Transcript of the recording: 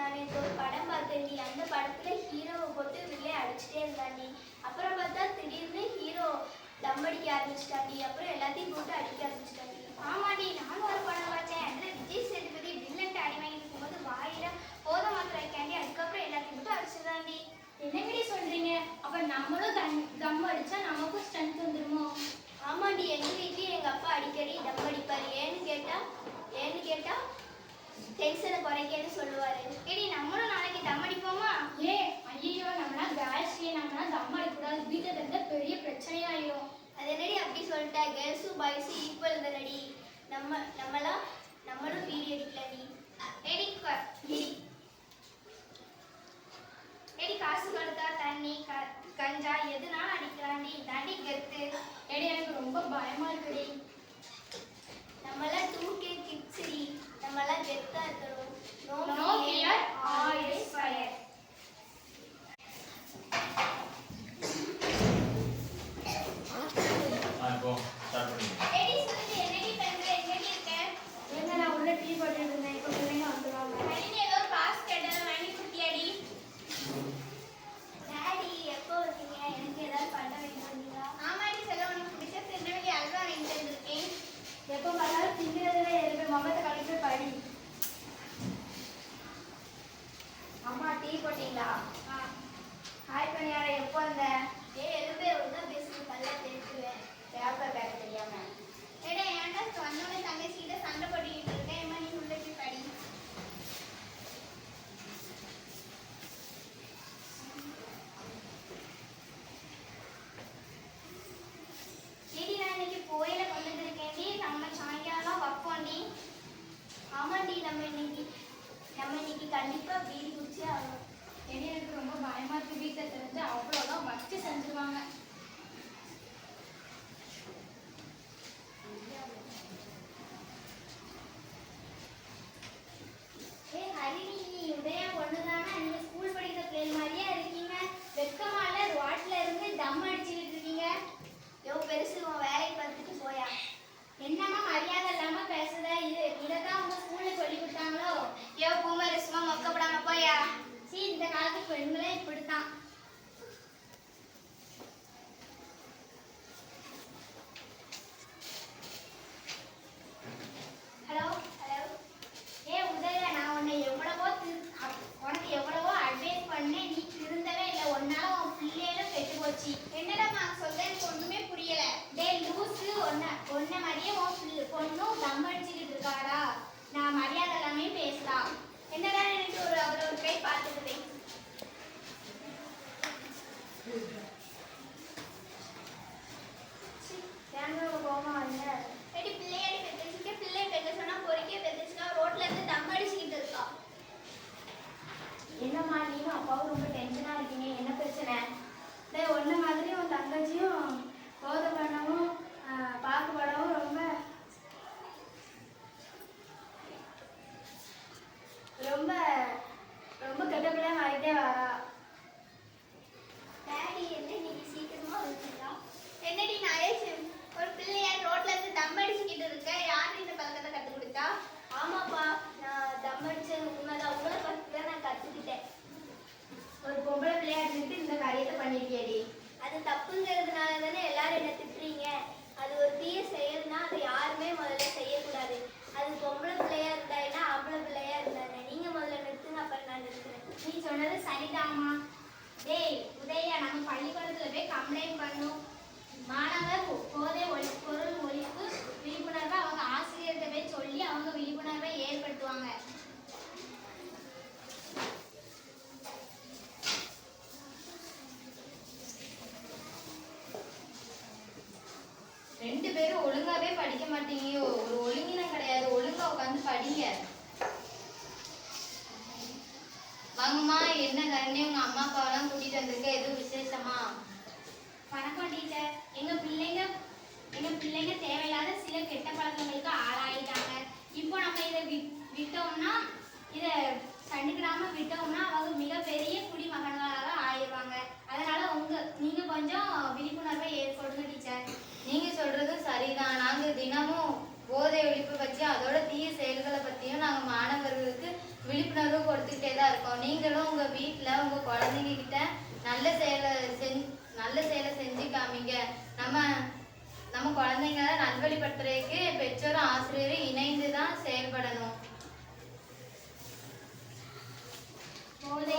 நான் நேற்று ஒரு படம் பார்த்தேன்டி. அந்த படத்துல ஹீரோவை போட்டு வில்லே அடிச்சுட்டே இருந்தாண்டி. அப்புறம் பார்த்தா திடீர்னு ஹீரோ தம் அடிக்க ஆரம்பிச்சிட்டாண்டி. அப்புறம் எல்லாத்தையும் போட்டு அடிக்க ஆரம்பிச்சிட்டாண்டி. ஆமாடி, நானும் ஒரு படம் பார்த்தேன். அதில் விஜய் சேதுபதி வில்லன்ட்டு அடி வாங்கி இருக்கும்போது வாயில போத மாத்திரை வைக்காண்டி அதுக்கப்புறம் எல்லாத்தையும் போட்டு அடிச்சுதாண்டி. என்னங்கடி சொல்றீங்க? அப்ப நம்மளும் தம் அடிச்சா நமக்கும் ஸ்ட்ரென்த் வந்துருமோ? ஆமாண்டி, எங்க வீட்லயும் எங்க அப்பா அடிக்கடி தம் அடிப்பாரு. ஏன்னு கேட்டா டென்ஷனை குறைக்கன்னு சொல்லுவாரு. ஏடி, நம்மளும் நாளைக்கு தம் அடிப்போமா? ஐயோ, நம்மளா கேர்ள்ஸ், நம்மளா தம் அடிக்கூடாது. வீட்டில் தெரிஞ்ச பெரிய பிரச்சனையாயிரும். அது என்னடி அப்படி சொல்லிட்டா? கேர்ள்ஸும் பாய்ஸும் ஈக்குவல் தானடி. நம்மளும் பீடி அடிக்கலடி. ஏடி காசு கொடுத்தா தண்ணி கஞ்சா எதுனாலும் அடிக்கலாண்டி. தாண்டி கெத்து. ஏடி, எனக்கு ரொம்ப பயமா இருக்குடி. நம்மளாம் 2K கிட்ஸ்டி. நம்மளாம் கெத்தா இருக்கணும். No fear, always fire. இப்போ ஸ்டார்ட் பண்ணுங்க. ஏடி சுருதி, என்னடி பண்ற? எங்கடி இருக்க? ஏங்க, நான் உள்ள டீ போட்டு இருந்தேன். இப்போ பிள்ளைங்க வந்துருவாங்க. கணினி ஏதோ காசு கேட்டதை வாங்கி கொடுத்தியாடி? டாடி எப்போ வருவீங்க? எனக்கு ஏதாவது பண்ண வேண்டியதுங்களா? ஆமாடி செல்ல, உனக்கு பிடிச்ச திருநெல்வேலி அல்வா வாங்கி தந்திருக்கேன். எப்போ பார்த்தாலும் திங்கிறதுல இருப்பேன். முகத்தை கழிச்சு படி. அம்மா டீ போட்டீங்களா? ஹாய் பணியார, எப்போ வந்த? எலும்பே ஒழுங்கா பேசுறது பல்ல தேய்க்குவேன். பேப்பர் பேக் தெரியாம. ஏடா, ஏன்டா சொன்னோட தங்கச்சிக்கிட்ட சண்டை போட்டுக்கிட்டு இருக்கேன். ஏமா நீ உள்ள போய் படி. ஏடி, நான் இன்னைக்கு கோயில கொண்டு வந்திருக்கேன்டி. நம்ம சாயங்காலம் வைப்போண்டி. ஆமாண்டி, நம்ம இன்னைக்கு கண்டிப்பா பீடி குடிச்சே ஆகணும். ஏடி, எனக்கு ரொம்ப பயமா இருக்கு. வீட்டில் தெரிஞ்சு அவ்வளோதான் வச்சு செஞ்சுருவாங்க. ஹரிணி, நீ உதயா ஒண்ணுதானா? நீங்க ஸ்கூல் படிக்கிற பிள்ளைங்க மாதிரியே இருக்கீங்க. வெக்கமால ரோட்ல இருந்து தம் அடிச்சுக்கிட்டு இருக்கீங்க. பெருசு, உன் வேலையை பார்த்துட்டு போயா. என்னம்மா மரியாதை இல்லாம பேசுத? இதைதான் உங்க ஸ்கூல்ல சொல்லி கொடுத்தாங்களோ? பூமர் சும்மா மொக்கப்படாம போயா. இந்த காலத்து பெண்களே இப்படித்தான். Hello hello. உதயா, நான் உன்னை உனக்கு எவ்வளவோ அட்வைஸ் பண்ணேன். நீ திருந்தவே இல்லை. ஒன்னால உன் பிள்ளைகளும் கெட்டு போச்சு. என்னடா நான் சொல்ல, எனக்கு ஒண்ணுமே புரியல. லூசு, ஒன்ன மாதிரியே உன் பொண்ணும் தம் அடிச்சுக்கிட்டு இருக்காடா. நான் மரியாதை எல்லாமே பேசலாம். என்னடா, எனக்கு அவர் ஒரு கை பார்த்துக்கிறேன். கோமா வந்து ஏடி, பிள்ளையாடி பெற்றுச்சுக்க, பிள்ளை பெற்ற சொன்னா பொறுக்கிய பெற்றுச்சுக்கா. ரோட்ல இருந்து தம் அடிச்சுக்கிட்டு இருக்கா. என்னம்மா, நீயும் அப்பாவும் ரொம்ப டென்ஷனா இருக்கீங்க? என்ன பிரச்சனை? ஒன்ன மாதிரி உன் தங்கச்சியும் போத பண்ணவும் பாக்குப்படவும் ரொம்ப ரொம்ப ரொம்ப கெட்ட பிள்ளை மாறிட்டே வரா. டாடி என்ன இன்னைக்கு சீக்கிரமா வந்துட்டீங்களா? என்னடி நாயேச்சு, ஒரு பிள்ளையார் ரோட்ல இருந்து தம் அடிச்சுக்கிட்டு இருக்க. யாரு இந்த பழக்கத்தை கத்து கொடுத்தா? ஆமாப்பா, நான் தம் அடிச்சது உண்மைதான். உங்களை பார்த்து தான் நான் கத்துக்கிட்டேன். ஒரு பொம்பளை பிள்ளையா இருந்துட்டு இந்த காரியத்தை பண்ணிருக்கியடி. அது தப்புங்கிறதுனால தானே எல்லாரும் என்ன திட்டுறீங்க. அது ஒரு தீய செயல்னா அதை யாருமே முதல்ல செய்யக்கூடாது. அது பொம்பளை பிள்ளையா இருந்தா என்ன, ஆம்பளை பிள்ளையா இருந்தானே. நீங்க முதல்ல நிறுத்துங்க, அப்புறம் நான் நிறுத்துறேன். நீ சொன்னது சரிதாம்மா. உதயா, நம்ம பள்ளிக்கூடத்துல போய் கம்ப்ளைண்ட் பண்ணும். மாணவர் போதை பொருள் ஒழிப்பு விழிப்புணர்வை அவங்க ஆசிரியர்கிட்ட போய் சொல்லி அவங்க விழிப்புணர்வை ஏற்படுத்துவாங்க. ரெண்டு பேரும் ஒழுங்காவே படிக்க மாட்டீங்க. ஒரு ஒழுங்கினம் கிடையாது. ஒழுங்கா உட்காந்து படிங்க. வாங்கம்மா, என்ன கண்ணே, உங்க அம்மா அப்பாவெல்லாம் கூட்டிட்டு வந்திருக்க? எதுவும் விசேஷமா? வணக்கம் டீச்சர். எங்க பிள்ளைங்க தேவையில்லாத சில கெட்ட பழக்கங்களுக்கு ஆளாயிட்டாங்க. இப்போ நம்ம இதை விட்டோம்னா, இதை கண்டுக்கிடாம விட்டோம்னா அவங்க மிகப்பெரிய குடிமகன்களாக ஆயிடுவாங்க. அதனால நீங்க கொஞ்சம் விழிப்புணர்வை ஏற்படுங்க டீச்சர். நீங்க சொல்றது சரிதான். நாங்க தினமும் போதை ஒழிப்பு பற்றி அதோட தீய செயல்களை பற்றியும் நாங்கள் மாணவர்களுக்கு விழிப்புணர்வு கொடுத்துக்கிட்டே தான் இருக்கோம். இருக்கோம். நீங்களும் உங்க வீட்ல உங்க குழந்தைங்க கிட்ட நல்ல செயலை செஞ்சு காமிங்க. நம்ம குழந்தைங்களை நல்வழிப்படுத்துறதுக்கு பெற்றோரும் ஆசிரியரும் இணைந்து தான் செயல்படணும். போதை